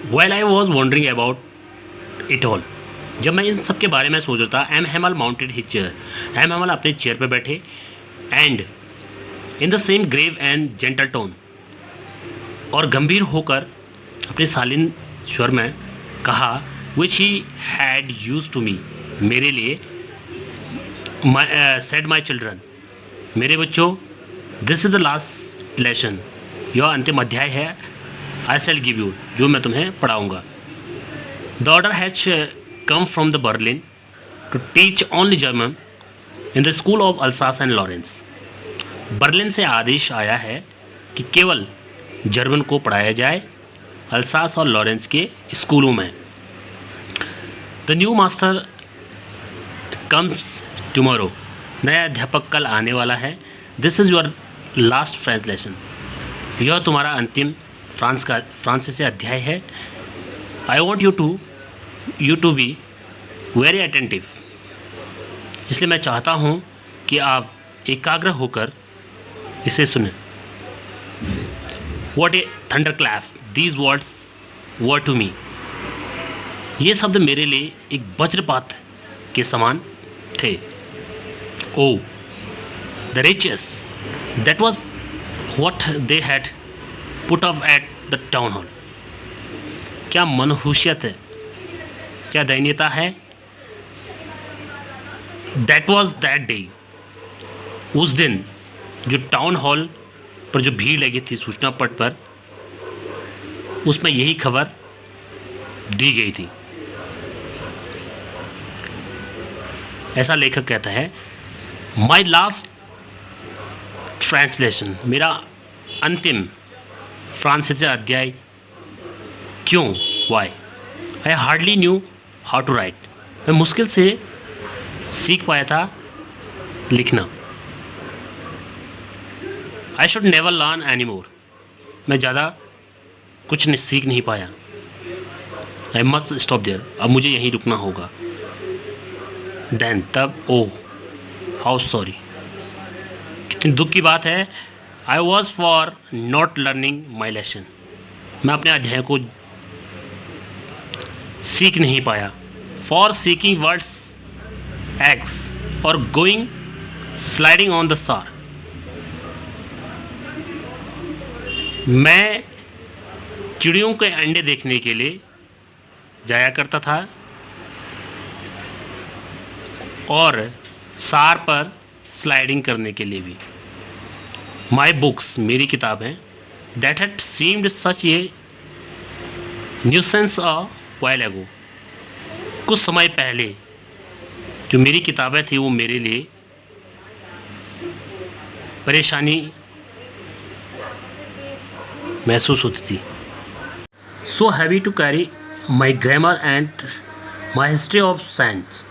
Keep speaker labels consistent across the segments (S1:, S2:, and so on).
S1: While I was wondering about it all, जब मैं इन सब के बारे में सोच रहा था, M Hamel mounted his chair, M Hamel अपने चेयर पर बैठे, and in the same grave and gentle tone, और गंभीर होकर अपने शालीन स्वर में कहा, which he had used to me, मेरे लिए, सेड माई चिल्ड्रन, मेरे बच्चों, this is the last lesson, यह अंतिम अध्याय है, आई शैल गिव यू, जो मैं तुम्हें पढ़ाऊँगा। The order has come from the Berlin to teach only German in the school of Alsace and Lorraine. Berlin से आदेश आया है कि केवल जर्मन को पढ़ाया जाए अल्सास और लॉरेंस के स्कूलों में। The new master comes tomorrow, नया अध्यापक कल आने वाला है। This is your last French lesson, यह तुम्हारा अंतिम फ्रांसीसी अध्याय है। I want you to be very attentive, इसलिए मैं चाहता हूँ कि आप एकाग्र होकर इसे सुने। What a thunderclap these words were to me, ये शब्द मेरे लिए एक वज्रपात के समान थे। Oh the wretches, that was what they had put off at the town hall, क्या मनहूसियत है, क्या दयनीयता है। दैट वॉज दैट डे, उस दिन जो टाउन हॉल पर जो भीड़ लगी थी सूचना पट पर, उसमें यही खबर दी गई थी। ऐसा लेखक कहता है, माई लास्ट फ्रेंच लेसन, मेरा अंतिम फ्रांसीसी अध्याय, क्यों, why, I hardly knew how to write, मैं मुश्किल से सीख पाया था लिखना। I should never learn any more, मैं ज़्यादा कुछ सीख नहीं पाया। आई मस्ट स्टॉप देयर, अब मुझे यहीं रुकना होगा। देन, तब, ओह हाउ सॉरी, कितनी दुख की बात है। I was for not learning my lesson, मैं अपने अध्याय को सीख नहीं पाया। फॉर सीकिंग वर्ड्स एग्स और गोइंग स्लाइडिंग ऑन द सार, मैं चिड़ियों के अंडे देखने के लिए जाया करता था और सार पर स्लाइडिंग करने के लिए भी। माई बुक्स, मेरी किताबें, that had seemed such a nuisance a while ago, कुछ समय पहले जो मेरी किताबें थी वो मेरे लिए परेशानी महसूस होती थी। So heavy to carry my grammar and my history of science,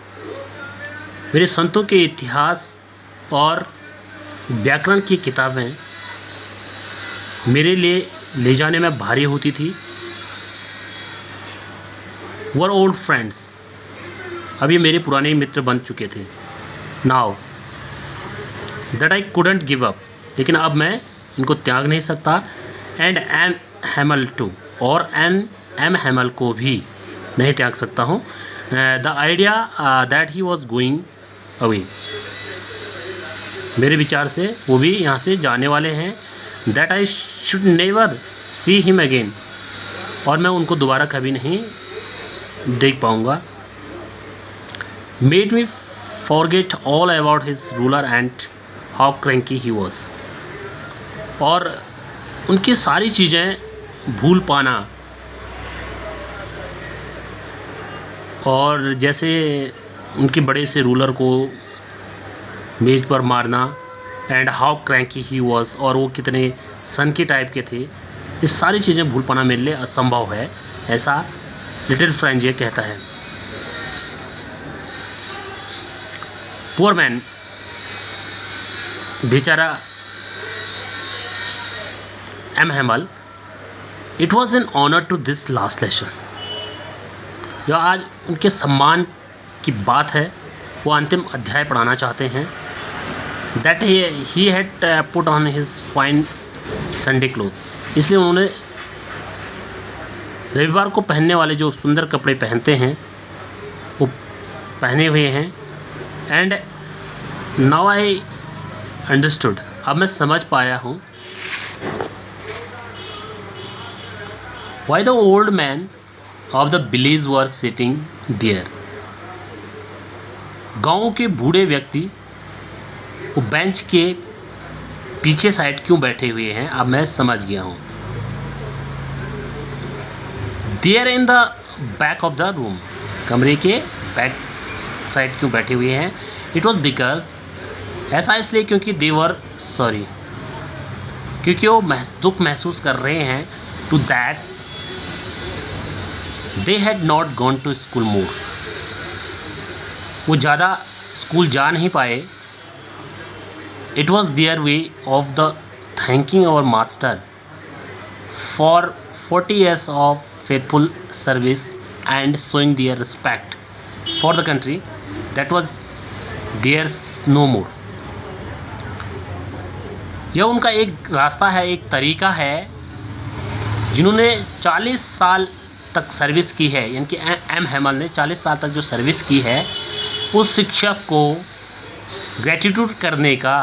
S1: मेरे संतों के इतिहास और व्याकरण की किताबें मेरे लिए ले जाने में भारी होती थी। वर ओल्ड फ्रेंड्स, अब ये मेरे पुराने मित्र बन चुके थे। Now that I couldn't give up, लेकिन अब मैं इनको त्याग नहीं सकता। एंड एन हेमल टू, और एम हेमल को भी नहीं त्याग सकता हूँ। The idea that he was going away, मेरे विचार से वो भी यहाँ से जाने वाले हैं। That I should never see him again, और मैं उनको दोबारा कभी नहीं देख पाऊँगा। Made me forget all about his ruler and how cranky he was, और उनकी सारी चीज़ें भूल पाना, और जैसे उनके बड़े से रूलर को मेज पर मारना, and how cranky he was, और वो कितने सन के टाइप के थे, ये सारी चीज़ें भूल पाना मेरे लिए असंभव है, ऐसा लिटिल फ्रेंच ये कहता है। पुअर मैन, बेचारा M Hamel, it was an honour to this last lesson, यह आज उनके सम्मान की बात है, वो अंतिम अध्याय पढ़ाना चाहते हैं। That he had put on his fine Sunday clothes, इसलिए उन्होंने रविवार को पहनने वाले जो सुंदर कपड़े पहनते हैं वो पहने हुए हैं। एंड नाउ आई अंडरस्टूड, अब मैं समझ पाया हूँ। Why the old man of the village were sitting there. गाँव के बूढ़े व्यक्ति वो बेंच के पीछे साइड क्यों बैठे हुए हैं, अब मैं समझ गया हूँ। There in the back of the room, कमरे के बैक साइड क्यों बैठे हुए हैं। इट वॉज बिकॉज, ऐसा इसलिए क्योंकि दे वर सॉरी, क्योंकि वो दुख महसूस कर रहे हैं too that they had not gone to school more. वो ज़्यादा स्कूल जा नहीं पाए। It was their way of the thanking our master for 40 years of faithful service and showing their respect for the country that was their no more. यह उनका एक रास्ता है, एक तरीका है, जिन्होंने 40 साल तक सर्विस की है, यानी कि एम हेमल ने 40 साल तक जो सर्विस की है, उस शिक्षक को ग्रेटिट्यूड करने का,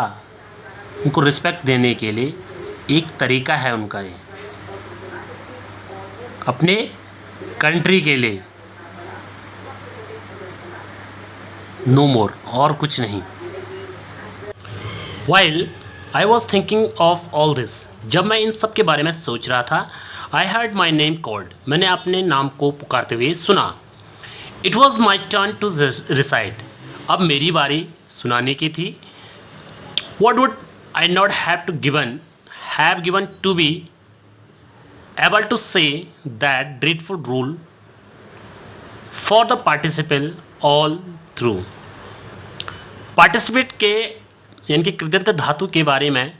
S1: उनको रिस्पेक्ट देने के लिए एक तरीका है उनका ये, अपने कंट्री के लिए, नो मोर, और कुछ नहीं। While I was thinking of all this, जब मैं इन सब के बारे में सोच रहा था, I heard my name called, मैंने अपने नाम को पुकारते हुए सुना। It was my turn to recite, अब मेरी बारी सुनाने की थी। What would I not have given to be able to say that dreadful rule for the participant all through. Participate के यानी कि कृतज्ञ धातु के बारे में,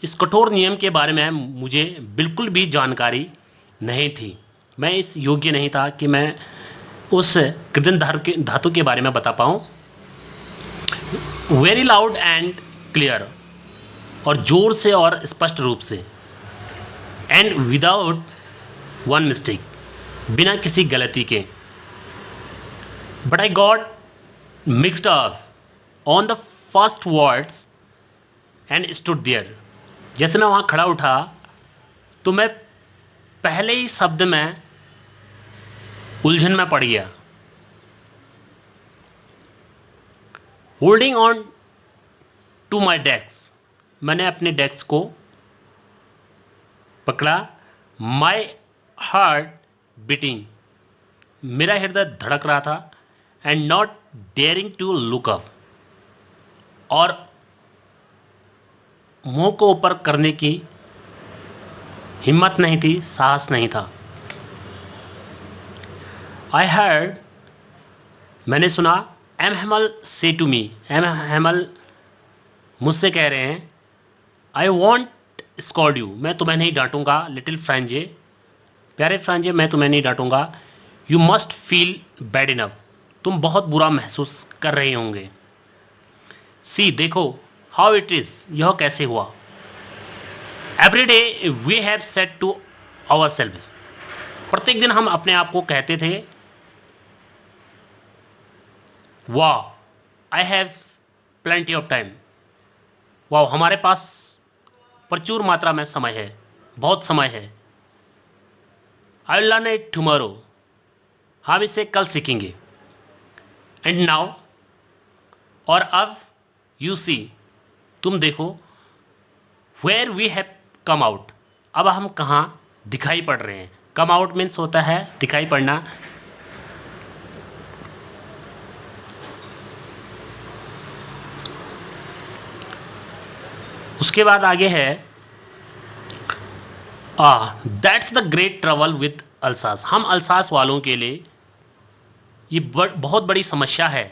S1: इस कठोर नियम के बारे में मुझे बिल्कुल भी जानकारी नहीं थी। मैं इस योग्य नहीं था कि मैं उस कृतज्ञ धातु के बारे में बता पाऊँ। वेरी लाउड एंड क्लियर, और जोर से और स्पष्ट रूप से, एंड विदाउट वन मिस्टेक, बिना किसी गलती के। But I got mixed up on the first words and stood there. जैसे मैं वहाँ खड़ा उठा तो मैं पहले ही शब्द में उलझन में पड़ गया। Holding on to my desk, मैंने अपने डेस्क को पकड़ा। माई हार्ट बीटिंग, मेरा हृदय धड़क रहा था। And not daring to look up, और मुंह को ऊपर करने की हिम्मत नहीं थी, साहस नहीं था। आई हर्ड, मैंने सुना, एम हेमल से टू मी, एम हेमल मुझसे कह रहे हैं, आई वॉन्ट स्कॉल्ड यू, मैं तुम्हें नहीं डांटूंगा, लिटिल फ्रेंजे, प्यारे फ्रेंजे, मैं तुम्हें नहीं डांटूंगा। You must feel bad enough, तुम बहुत बुरा महसूस कर रहे होंगे। सी, देखो, हाउ इट इज, यह कैसे हुआ। Every day we have said to our self, प्रत्येक दिन हम अपने आप को कहते थे, वाह I have plenty of time, वाह हमारे पास प्रचुर मात्रा में समय है, बहुत समय है। I will learn it tomorrow, हम इसे कल सीखेंगे। एंड नाउ, और अब, यू सी, तुम देखो, where we have come out, अब हम कहाँ दिखाई पड़ रहे हैं। कम आउट मीन्स होता है दिखाई पड़ना। उसके बाद आगे है, that's the great trouble with Alsace, हम अल्सास वालों के लिए ये बहुत बड़ी समस्या है,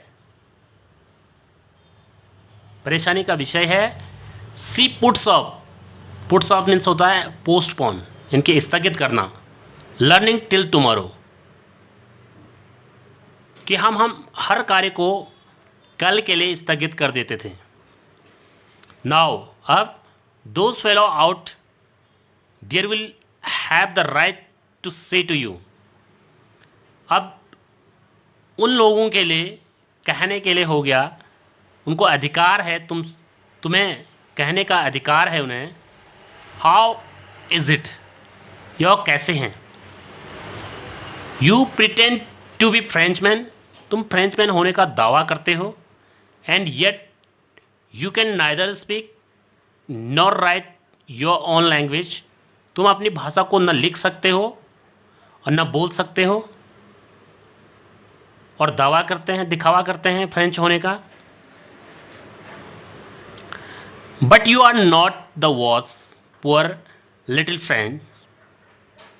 S1: परेशानी का विषय है। सी पुट्स ऑफ मीन्स होता है पोस्टपोन, इनके स्थगित करना। लर्निंग टिल टुमारो, कि हम हर कार्य को कल के लिए स्थगित कर देते थे। नाउ, अब, those fellows out there will have the right to say to you. अब उन लोगों के लिए कहने के लिए हो गया, उनको अधिकार है, तुम्हें कहने का अधिकार है उन्हें। हाउ इज इट, यह कैसे हैं। You pretend to be Frenchman, तुम फ्रेंचमैन होने का दावा करते हो। And yet you can neither speak nor write your own language, तुम अपनी भाषा को न लिख सकते हो और न बोल सकते हो, और दावा करते हैं, दिखावा करते हैं फ्रेंच होने का। But you are not the वॉच पुअर लिटिल फ्रेंच,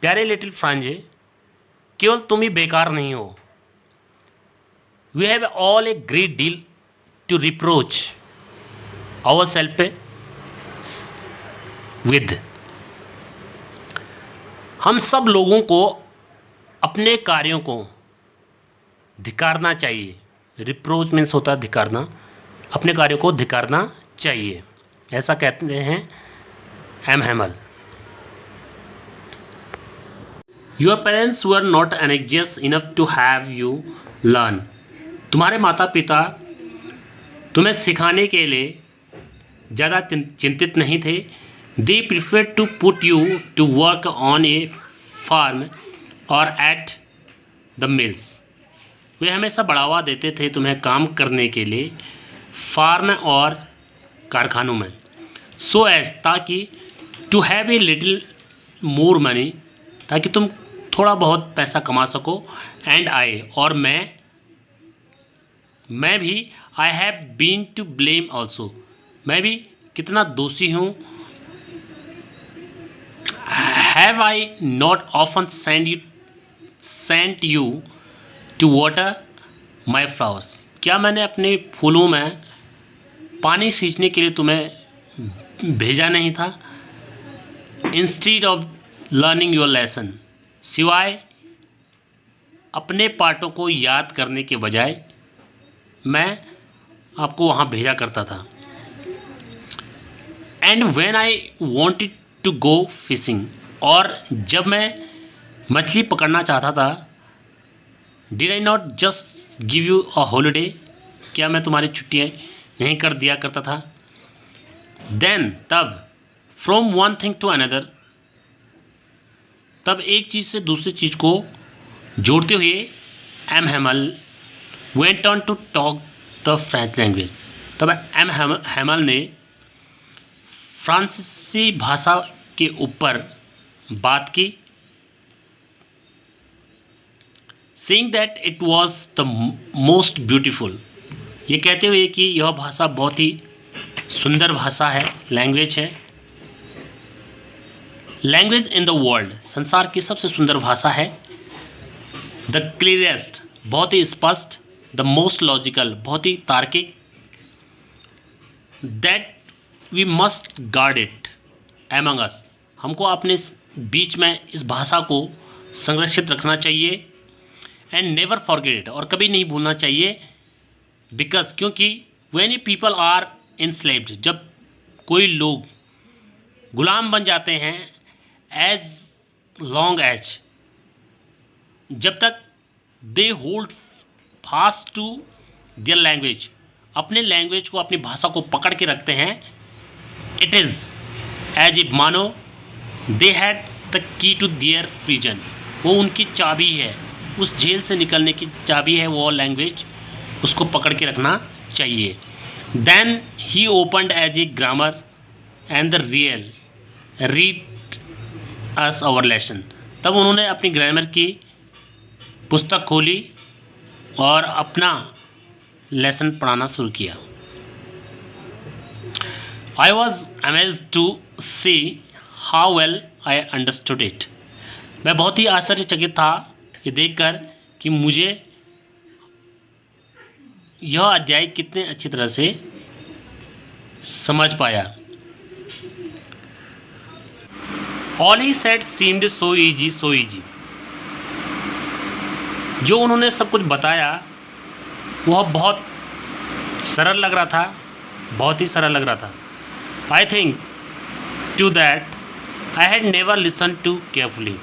S1: प्यारे लिटिल फ्रांजे, केवल तुम ही बेकार नहीं हो। We have all a great deal to reproach our self with, हम सब लोगों को अपने कार्यों को धिकारना चाहिए। रिप्रोच मीन्स होता है धिकारना, अपने कार्यों को धिकारना चाहिए, ऐसा कहते हैं M Hamel. Your parents were not anxious enough to have you learn, तुम्हारे माता पिता तुम्हें सिखाने के लिए ज़्यादा चिंतित नहीं थे। They prefer to put you to work on a farm और एट द मिल्स, वे हमेशा बढ़ावा देते थे तुम्हें काम करने के लिए फार्म और कारखानों में। सो एज, ताकि to have a little more money, ताकि तुम थोड़ा बहुत पैसा कमा सको। एंड आई, और मैं भी, I have been to blame also, मैं भी कितना दोषी हूँ। Have I not often sent you to water my flowers, क्या मैंने अपने फूलों में पानी सींचने के लिए तुम्हें भेजा नहीं था। Instead of learning your lesson, सिवाय अपने पाठों को याद करने के बजाय मैं आपको वहाँ भेजा करता था। And when I wanted to go fishing, और जब मैं मछली पकड़ना चाहता था, did I not just give you a holiday, क्या मैं तुम्हारी छुट्टियाँ नहीं कर दिया करता था। देन, तब, from one thing to another, तब एक चीज़ से दूसरी चीज़ को जोड़ते हुए M Hamel went on to talk the French language, तब एम हैमल ने फ्रांसीसी भाषा के ऊपर बात की। Saying that it was the most beautiful, ये कहते हुए कि यह भाषा बहुत ही सुंदर भाषा है, लैंग्वेज है। लैंग्वेज इन द वर्ल्ड, संसार की सबसे सुंदर भाषा है। द क्लियरेस्ट, बहुत ही स्पष्ट। द मोस्ट लॉजिकल, बहुत ही तार्किक। That we must guard it among us, हमको अपने बीच में इस भाषा को संरक्षित रखना चाहिए। एंड नेवर फॉरगेट इट, और कभी नहीं भूलना चाहिए। बिकॉज, क्योंकि व्हेन यू पीपल आर इनस्लेव्ड, जब कोई लोग गुलाम बन जाते हैं, एज लॉन्ग एज, जब तक they hold fast to their language, अपने लैंग्वेज को, अपनी भाषा को पकड़ के रखते हैं, इट इज़ एज इफ मानो they had the key to their prison, वो उनकी चाबी है, उस जेल से निकलने की चाबी है वो लैंग्वेज, उसको पकड़ के रखना चाहिए। Then he opened as a grammar and the real read us our lesson, तब उन्होंने अपनी ग्रामर की पुस्तक खोली और अपना लेसन पढ़ाना शुरू किया। I was amazed to see how well I understood it, मैं बहुत ही आश्चर्यचकित था ये देखकर कि मुझे यह अध्याय कितने अच्छी तरह से समझ पाया। All he said seemed so easy, so easy, जो उन्होंने सब कुछ बताया वह बहुत सरल लग रहा था, बहुत ही सरल लग रहा था। I think too that I had never listen to carefully,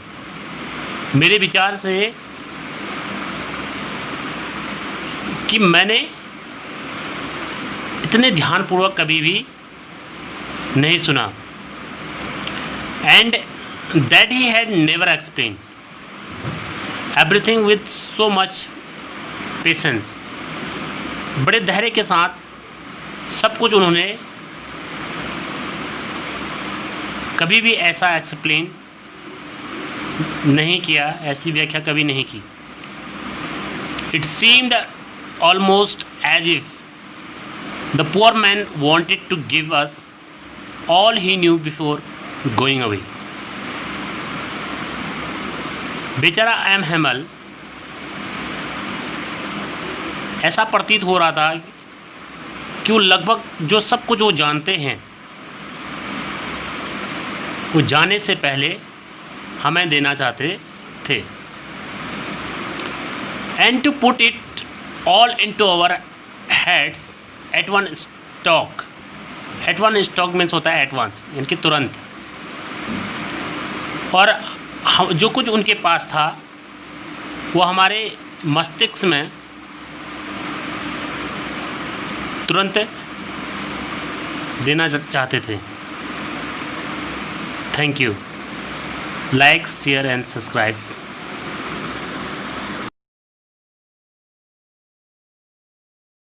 S1: मेरे विचार से कि मैंने इतने ध्यानपूर्वक कभी भी नहीं सुना। And that he had never explain everything with so much patience. बड़े धैर्य के साथ सब कुछ उन्होंने कभी भी ऐसा एक्सप्लेन नहीं किया, ऐसी व्याख्या कभी नहीं की। It seemed almost as if the poor man wanted to give us all he knew before going away. बेचारा एम हेमल, ऐसा प्रतीत हो रहा था कि वो लगभग जो सब कुछ वो जानते हैं वो जाने से पहले हमें देना चाहते थे। And to put it all into our heads at one stroke. At one stroke means होता है एडवांस, यानी कि तुरंत। और जो कुछ उनके पास था वो हमारे मस्तिष्क में तुरंत देना चाहते थे। Thank you. Like, share and subscribe.